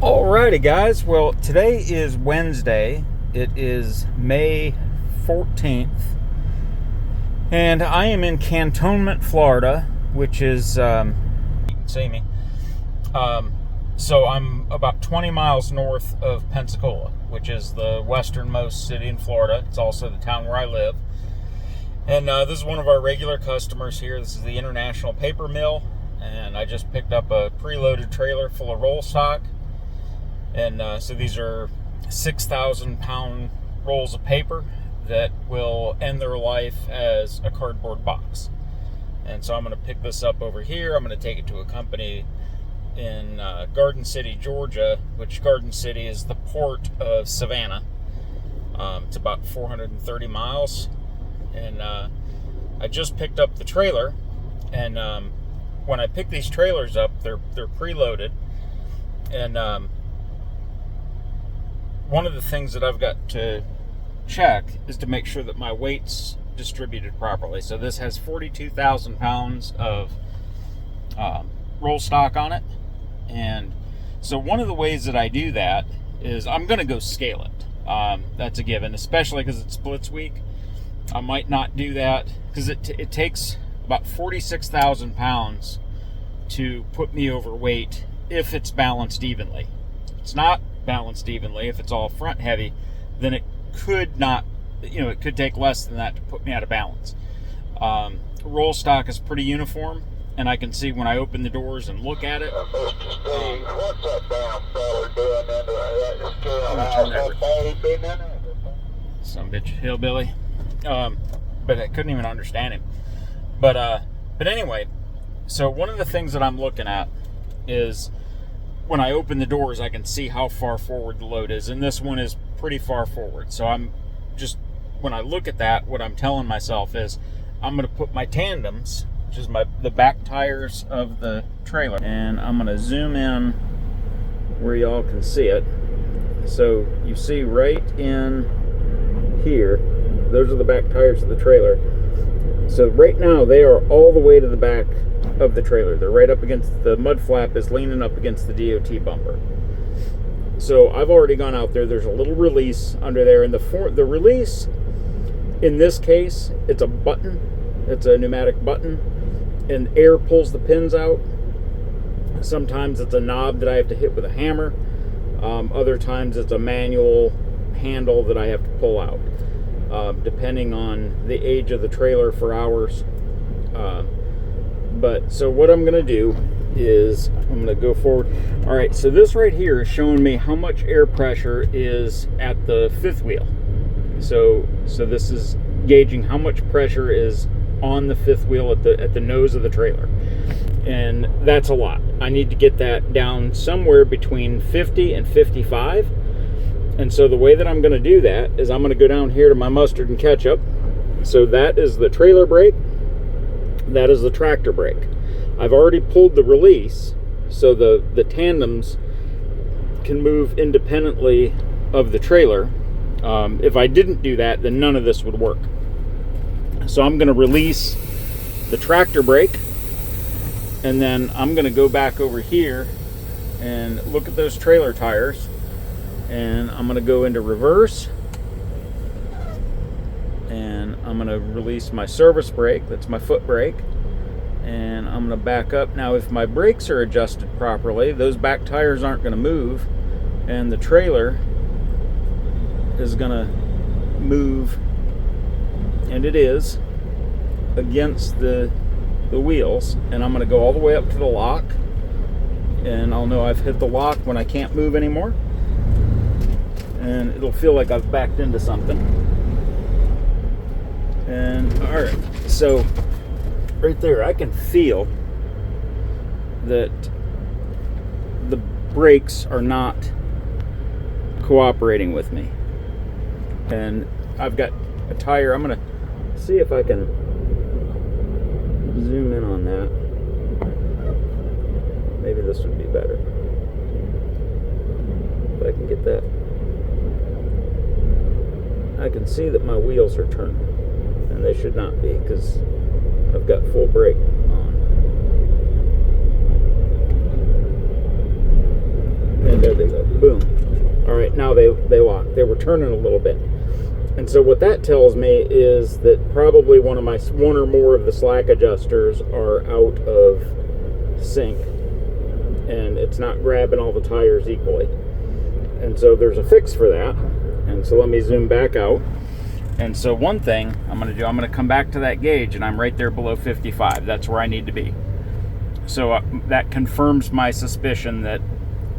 Alrighty guys, well today is Wednesday. It is May 14th and I am in Cantonment, Florida, which is, you can see me. So I'm about 20 miles north of Pensacola, which is the westernmost city in Florida. It's also the town where I live. And this is one of our regular customers here. This is the International Paper Mill, and I just picked up a preloaded trailer full of roll stock. And so these are 6,000 pound rolls of paper that will end their life as a cardboard box. And so I'm going to pick this up over here. I'm going to take it to a company in Garden City, Georgia, which Garden City is the port of Savannah. It's about 430 miles. And I just picked up the trailer. And when I pick these trailers up, they're preloaded. And one of the things that I've got to check is to make sure that my weight's distributed properly. So this has 42,000 pounds of roll stock on it. And so one of the ways that I do that is I'm going to go scale it. That's a given, especially because it's splits week. I might not do that because it takes about 46,000 pounds to put me overweight if it's balanced evenly. If it's not balanced evenly, if it's all front heavy, then it could not, it could take less than that to put me out of balance. Roll stock is pretty uniform, and I can see when I open the doors and look at it. Some bitch hillbilly. But I couldn't even understand him. But anyway, so one of the things that I'm looking at is when I open the doors, I can see how far forward the load is, and this one is pretty far forward. So I'm just, when I look at that, what I'm telling myself is I'm going to put my tandems, which is the back tires of the trailer, and I'm going to zoom in where y'all can see it. So you see right in here, those are the back tires of the trailer. So right now they are all the way to the back of the trailer. They're right up against the mud flap, is leaning up against the DOT bumper. So I've already gone out there. There's a little release under there, and the release in this case, it's a button. It's a pneumatic button, and air pulls the pins out. Sometimes it's a knob that I have to hit with a hammer. Other times it's a manual handle that I have to pull out, depending on the age of the trailer for hours. But so what I'm going to do is I'm going to go forward. All right, so this right here is showing me how much air pressure is at the fifth wheel. So this is gauging how much pressure is on the fifth wheel at the nose of the trailer. And that's a lot. I need to get that down somewhere between 50 and 55. And so the way that I'm going to do that is I'm going to go down here to my mustard and ketchup. So that is the trailer brake. That is the tractor brake. I've already pulled the release, so the tandems can move independently of the trailer. If I didn't do that, then none of this would work. So I'm going to release the tractor brake, and then I'm going to go back over here and look at those trailer tires, and I'm going to go into reverse, and I'm going to release my service brake. That's my foot brake. And I'm going to back up. Now, if my brakes are adjusted properly, those back tires aren't going to move, and the trailer is going to move, and it is, against the wheels. And I'm going to go all the way up to the lock, and I'll know I've hit the lock when I can't move anymore, and it'll feel like I've backed into something. And all right, so right there I can feel that the brakes are not cooperating with me, and I've got a tire. I'm gonna see if I can zoom in on that. Maybe this would be better if I can get that. I can see that my wheels are turning, and they should not be because I've got full brake on. And there they go. boom. All right, now they lock. They were turning a little bit. And so what that tells me is that probably one or more of the slack adjusters are out of sync, and it's not grabbing all the tires equally. And so there's a fix for that. And so let me zoom back out. And so one thing I'm going to come back to that gauge, and I'm right there below 55. That's where I need to be. So that confirms my suspicion that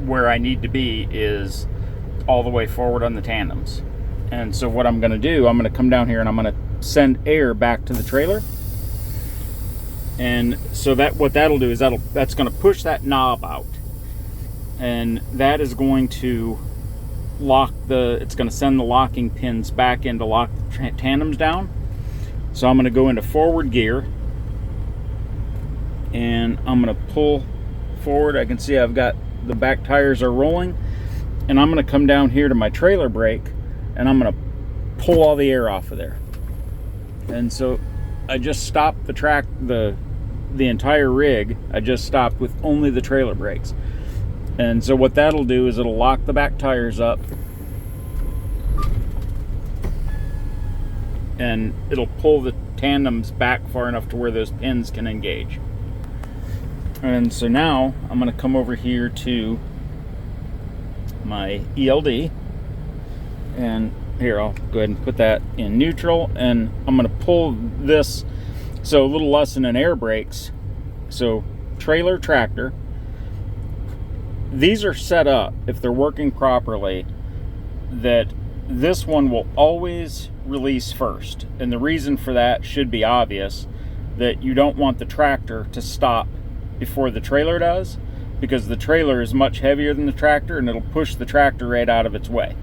where I need to be is all the way forward on the tandems. And so what I'm going to do, I'm going to come down here and I'm going to send air back to the trailer. And so what that'll do is that's going to push that knob out. And that is going to it's going to send the locking pins back in to lock the tandems down. So I'm going to go into forward gear. And I'm going to pull forward. I can see I've got the back tires are rolling. And I'm going to come down here to my trailer brake. And I'm going to pull all the air off of there. And so I just stopped the entire rig. I just stopped with only the trailer brakes. And so what that'll do is it'll lock the back tires up. And it'll pull the tandems back far enough to where those pins can engage. And so now I'm going to come over here to my ELD. And here, I'll go ahead and put that in neutral. And I'm going to pull this. So a little lesson in air brakes. So trailer, tractor. These are set up, if they're working properly, that this one will always release first. And the reason for that should be obvious, that you don't want the tractor to stop before the trailer does, because the trailer is much heavier than the tractor and it'll push the tractor right out of its way.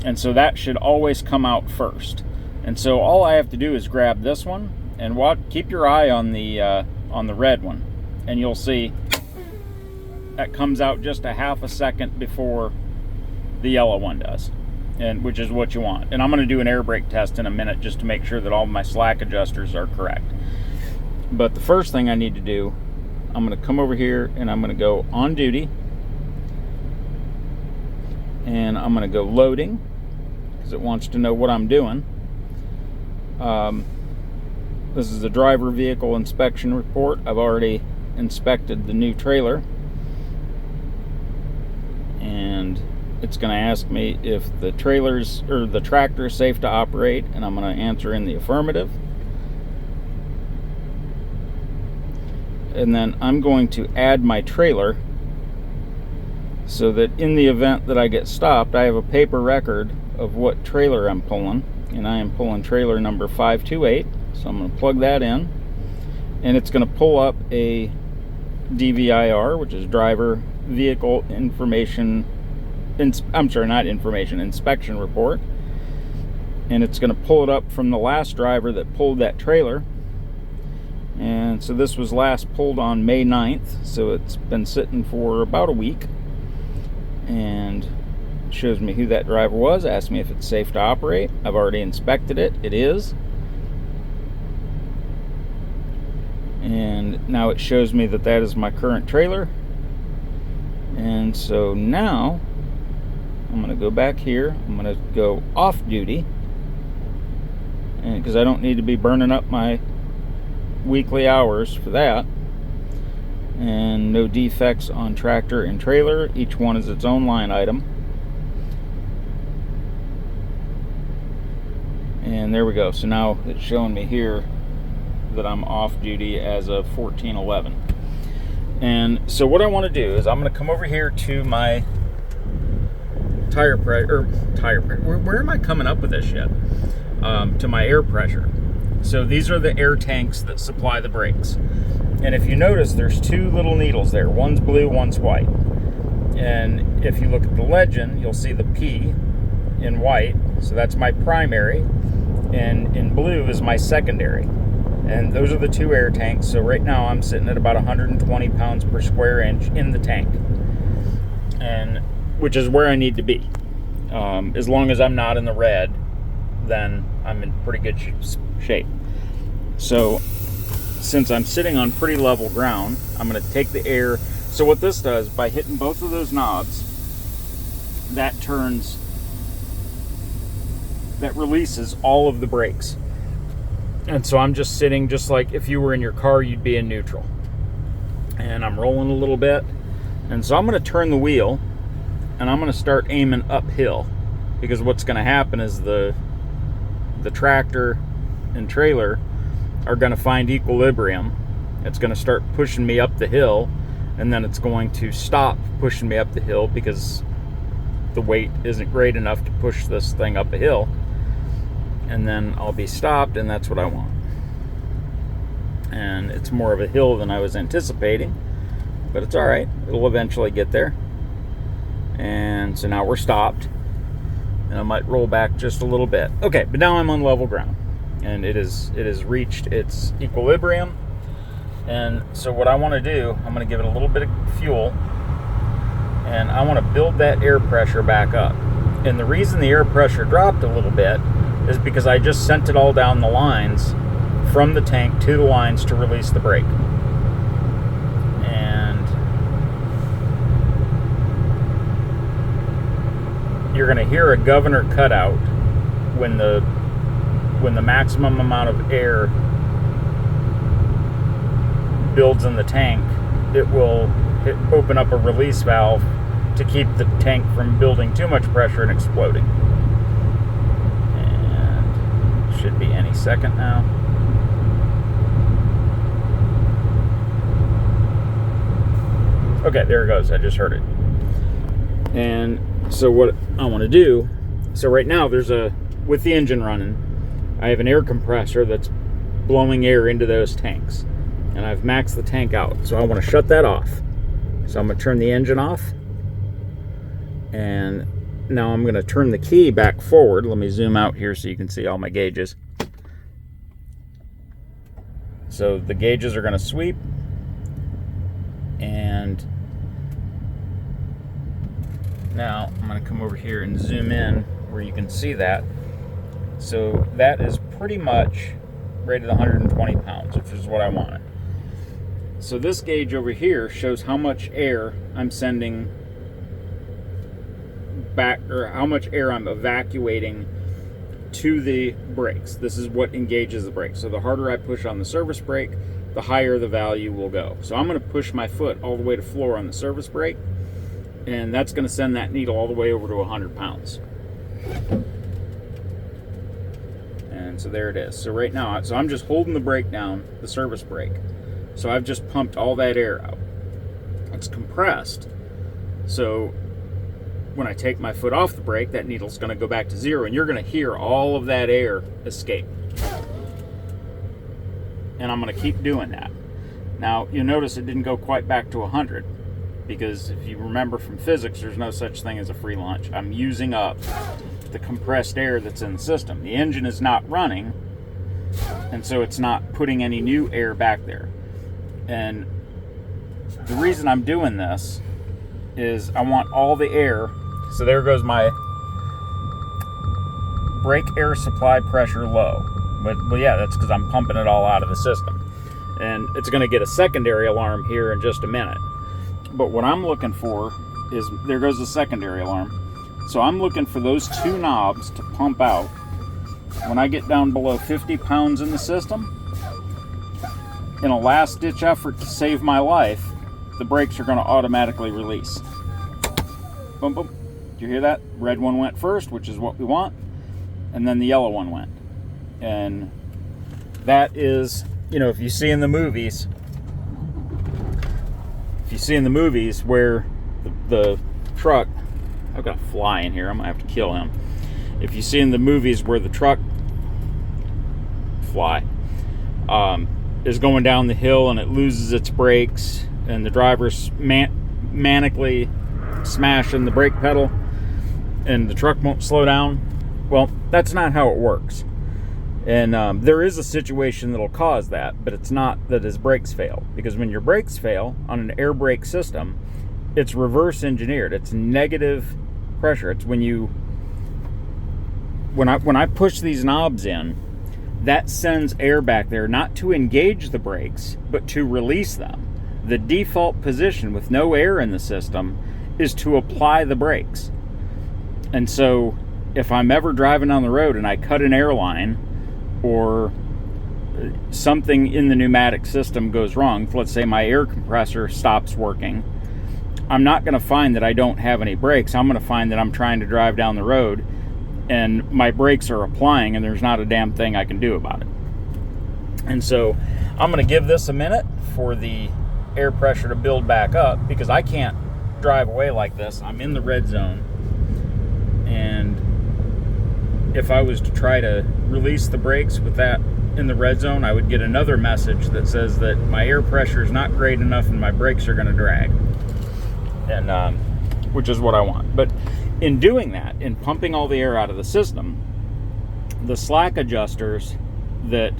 And so that should always come out first. And so all I have to do is grab this one and keep your eye on the red one, and you'll see that comes out just a half a second before the yellow one does, and which is what you want. And I'm going to do an air brake test in a minute just to make sure that all my slack adjusters are correct. But the first thing I need to do, I'm going to come over here and I'm going to go on duty, and I'm going to go loading because it wants to know what I'm doing. This is the driver vehicle inspection report. I've already inspected the new trailer, and it's going to ask me if the tractor is safe to operate, and I'm going to answer in the affirmative. And then I'm going to add my trailer so that in the event that I get stopped, I have a paper record of what trailer I'm pulling, and I am pulling trailer number 528. So I'm going to plug that in, and it's going to pull up a DVIR, which is driver vehicle information, inspection report. And it's going to pull it up from the last driver that pulled that trailer. And so this was last pulled on May 9th, so it's been sitting for about a week. And shows me who that driver was, asks me if it's safe to operate. I've already inspected it. It is. And now it shows me that that is my current trailer. And so now I'm going to go back here. I'm going to go off duty, and because I don't need to be burning up my weekly hours for that. And no defects on tractor and trailer. Each one is its own line item. And there we go. So now it's showing me here that I'm off duty as of 14/11. And so what I want to do is I'm going to come over here to my tire pressure. Where am I coming up with this yet? To my air pressure. So these are the air tanks that supply the brakes. And if you notice, there's two little needles there. One's blue, one's white. And if you look at the legend, you'll see the P in white. So that's my primary. And in blue is my secondary. And those are the two air tanks. So right now I'm sitting at about 120 pounds per square inch in the tank, and which is where I need to be. As long as I'm not in the red, then I'm in pretty good shape. So since I'm sitting on pretty level ground, I'm going to take the air. So what this does, by hitting both of those knobs, that releases all of the brakes. And so I'm just sitting, just like if you were in your car, you'd be in neutral. And I'm rolling a little bit. And so I'm going to turn the wheel and I'm going to start aiming uphill, because what's going to happen is the tractor and trailer are going to find equilibrium. It's going to start pushing me up the hill, and then it's going to stop pushing me up the hill because the weight isn't great enough to push this thing up a hill. And then I'll be stopped, and that's what I want. And it's more of a hill than I was anticipating, but it's all right. It'll eventually get there. And so now we're stopped, and I might roll back just a little bit. Okay, but now I'm on level ground, and it has reached its equilibrium. And so what I want to do, I'm going to give it a little bit of fuel, and I want to build that air pressure back up. And the reason the air pressure dropped a little bit is because I just sent it all down the lines from the tank to the lines to release the brake. And you're going to hear a governor cutout when the maximum amount of air builds in the tank. It will open up a release valve to keep the tank from building too much pressure and exploding. Should be any second now. Okay, there it goes. I just heard it. And so what I want to do, so right now with the engine running, I have an air compressor that's blowing air into those tanks. And I've maxed the tank out. So I want to shut that off. So I'm going to turn the engine off. And now I'm going to turn the key back forward. Let me zoom out here so you can see all my gauges. So the gauges are going to sweep. And now I'm going to come over here and zoom in where you can see that. So that is pretty much rated 120 pounds, which is what I wanted. So this gauge over here shows how much air I'm sending back, or how much air I'm evacuating to the brakes. This is what engages the brakes. So the harder I push on the service brake, the higher the value will go. So I'm going to push my foot all the way to floor on the service brake, and that's going to send that needle all the way over to 100 pounds. And so there it is. So right now, so I'm just holding the brake down, the service brake. So I've just pumped all that air out. It's compressed. So when I take my foot off the brake, that needle's going to go back to zero, and you're going to hear all of that air escape. And I'm going to keep doing that. Now, you'll notice it didn't go quite back to 100, because if you remember from physics, there's no such thing as a free lunch. I'm using up the compressed air that's in the system. The engine is not running, and so it's not putting any new air back there. And the reason I'm doing this is I want all the air. So there goes my brake air supply pressure low. But yeah, that's because I'm pumping it all out of the system. And it's going to get a secondary alarm here in just a minute. But what I'm looking for is, there goes the secondary alarm. So I'm looking for those two knobs to pump out. When I get down below 50 pounds in the system, in a last-ditch effort to save my life, the brakes are going to automatically release. Boom, boom. Did you hear that? Red one went first, which is what we want, and then the yellow one went. And that is, if you see in the movies, where the truck, I've got a fly in here, I'm going to have to kill him. If you see in the movies where the truck is going down the hill and it loses its brakes, and the driver's manically smashing the brake pedal and the truck won't slow down, well, that's not how it works. And there is a situation that'll cause that, but it's not that his brakes fail. Because when your brakes fail on an air brake system, it's reverse engineered. It's negative pressure. It's when I push these knobs in, that sends air back there, not to engage the brakes, but to release them. The default position with no air in the system is to apply the brakes. And so if I'm ever driving on the road and I cut an airline or something in the pneumatic system goes wrong, let's say my air compressor stops working, I'm not going to find that I don't have any brakes. I'm going to find that I'm trying to drive down the road and my brakes are applying and there's not a damn thing I can do about it. And so I'm going to give this a minute for the air pressure to build back up, because I can't drive away like this. I'm in the red zone, and if I was to try to release the brakes with that in the red zone, I would get another message that says that my air pressure is not great enough and my brakes are going to drag, and which is what I want. But in doing that, in pumping all the air out of the system, the slack adjusters that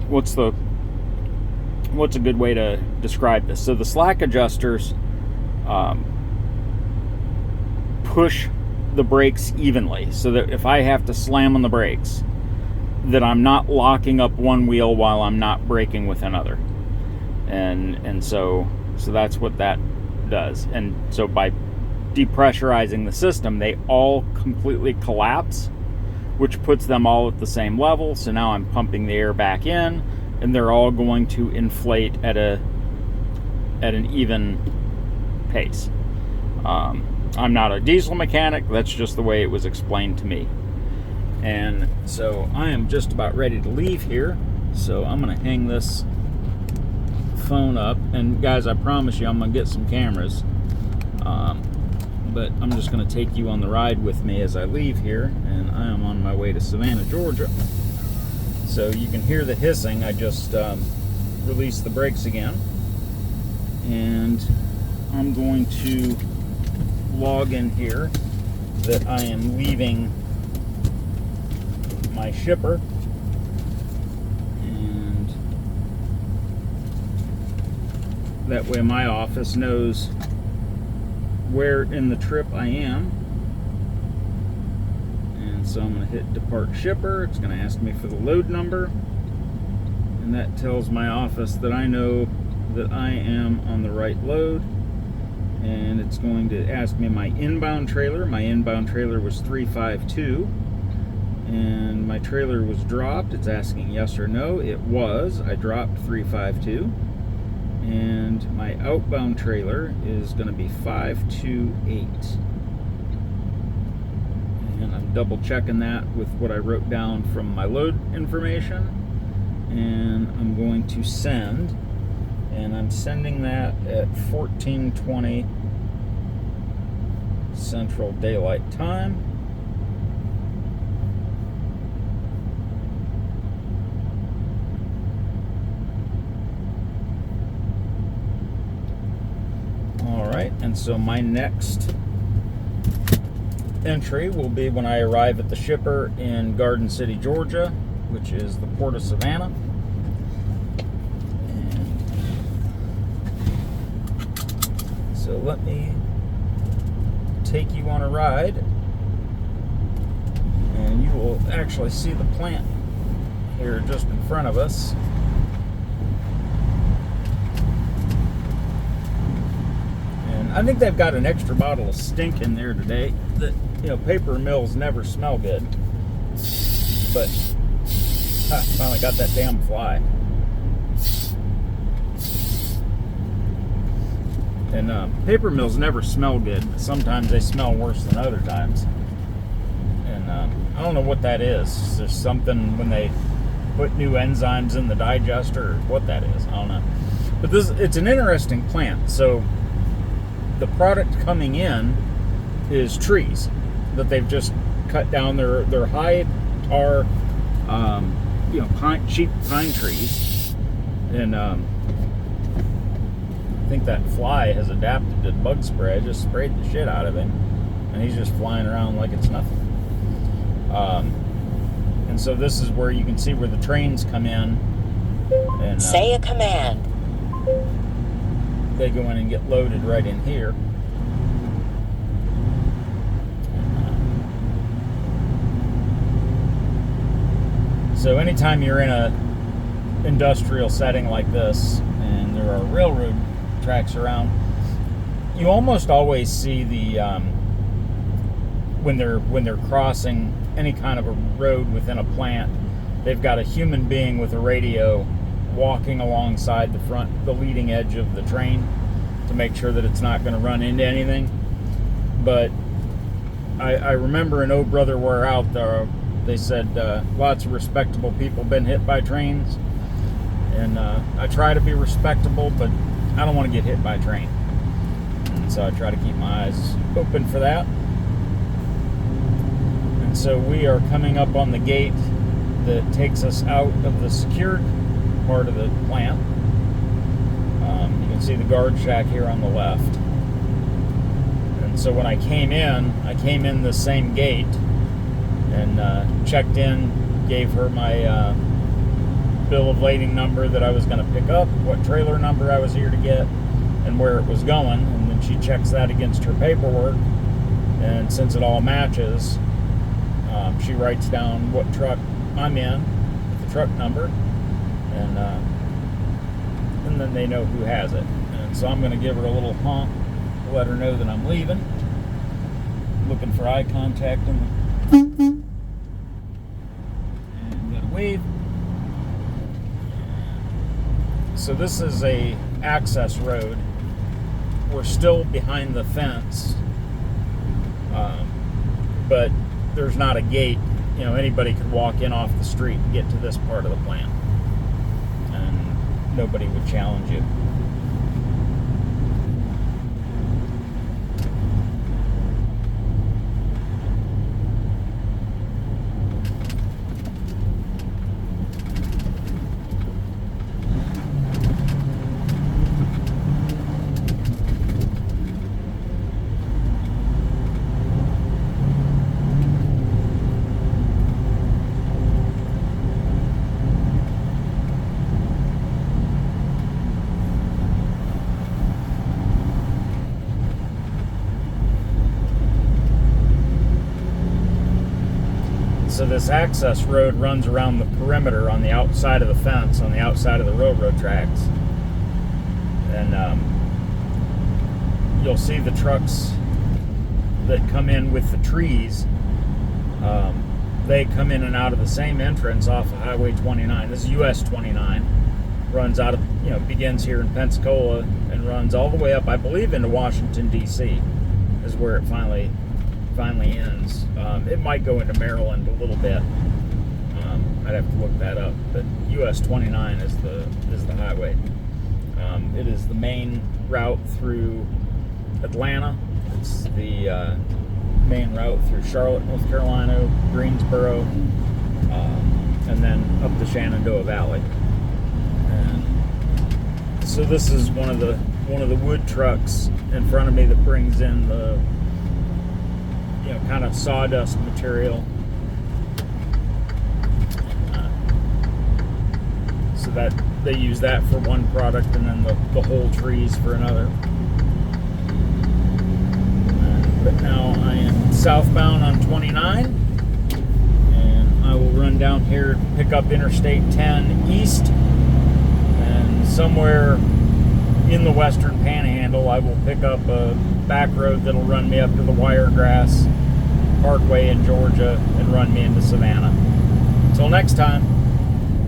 what's a good way to describe this? So the slack adjusters push the brakes evenly, so that if I have to slam on the brakes, that I'm not locking up one wheel while I'm not braking with another. And so that's what that does. And so by depressurizing the system, they all completely collapse, which puts them all at the same level. So now I'm pumping the air back in, and they're all going to inflate at an even pace. I'm not a diesel mechanic. That's just the way it was explained to me. And so I am just about ready to leave here. So I'm going to hang this phone up. And guys, I promise you I'm going to get some cameras. But I'm just going to take you on the ride with me as I leave here. And I am on my way to Savannah, Georgia. So you can hear the hissing. I just released the brakes again. And I'm going to log in here that I am leaving my shipper, and that way my office knows where in the trip I am. And so I'm going to hit depart shipper. It's going to ask me for the load number, and that tells my office that I know that I am on the right load. And it's going to ask me my inbound trailer. My inbound trailer was 352, and my trailer was dropped. It's asking yes or no. It was. I dropped 352. And my outbound trailer is going to be 528. And I'm double checking that with what I wrote down from my load information. And I'm going to send. And I'm sending that at 14:20 Central Daylight Time. All right, and so my next entry will be when I arrive at the shipper in Garden City, Georgia, which is the Port of Savannah. So let me take you on a ride, and you will actually see the plant here just in front of us. And I think they've got an extra bottle of stink in there today. That, you know, paper mills never smell good, but finally got that damn fly. And paper mills never smell good, but sometimes they smell worse than other times. And I don't know what that is. There's something when they put new enzymes in the digester, or what that is. I don't know. But it's an interesting plant. So the product coming in is trees that they've just cut down. Their high tar, cheap pine trees, and I think that fly has adapted to bug spray. I just sprayed the shit out of him, and he's just flying around like it's nothing. And so this is where you can see where the trains come in. And say a command. They go in and get loaded right in here. So anytime you're in a industrial setting like this, and there are railroad tracks around, you almost always see the when they're crossing any kind of a road within a plant, they've got a human being with a radio walking alongside the leading edge of the train to make sure that it's not going to run into anything. But I remember in Oh Brother Where Out there, they said lots of respectable people been hit by trains, and I try to be respectable, but I don't want to get hit by a train, and so I try to keep my eyes open for that. And so we are coming up on the gate that takes us out of the secured part of the plant. You can see the guard shack here on the left. And so when I came in the same gate and checked in, gave her my bill of lading number that I was going to pick up, what trailer number I was here to get, and where it was going. And then she checks that against her paperwork. And since it all matches, she writes down what truck I'm in, with the truck number, and then they know who has it. And so I'm going to give her a little honk to let her know that I'm leaving. Looking for eye contact and got a wave. So this is a access road. We're still behind the fence, but there's not a gate. You know, anybody could walk in off the street and get to this part of the plant, and nobody would challenge you. So this access road runs around the perimeter on the outside of the fence, on the outside of the railroad tracks. And you'll see the trucks that come in with the trees. They come in and out of the same entrance off of Highway 29. This is US 29. Runs out of, begins here in Pensacola and runs all the way up, I believe, into Washington, D.C. is where it finally ends. It might go into Maryland a little bit. I'd have to look that up. But US 29 is the highway. It is the main route through Atlanta. It's the main route through Charlotte, North Carolina, Greensboro, and then up the Shenandoah Valley. And so this is one of the wood trucks in front of me that brings in the kind of sawdust material. So that they use that for one product, and then the whole trees for another. But now I am southbound on 29, and I will run down here to pick up Interstate 10 east, and somewhere in the western panhandle I will pick up a back road that'll run me up to the Wiregrass Parkway in Georgia and run me into Savannah. Until next time.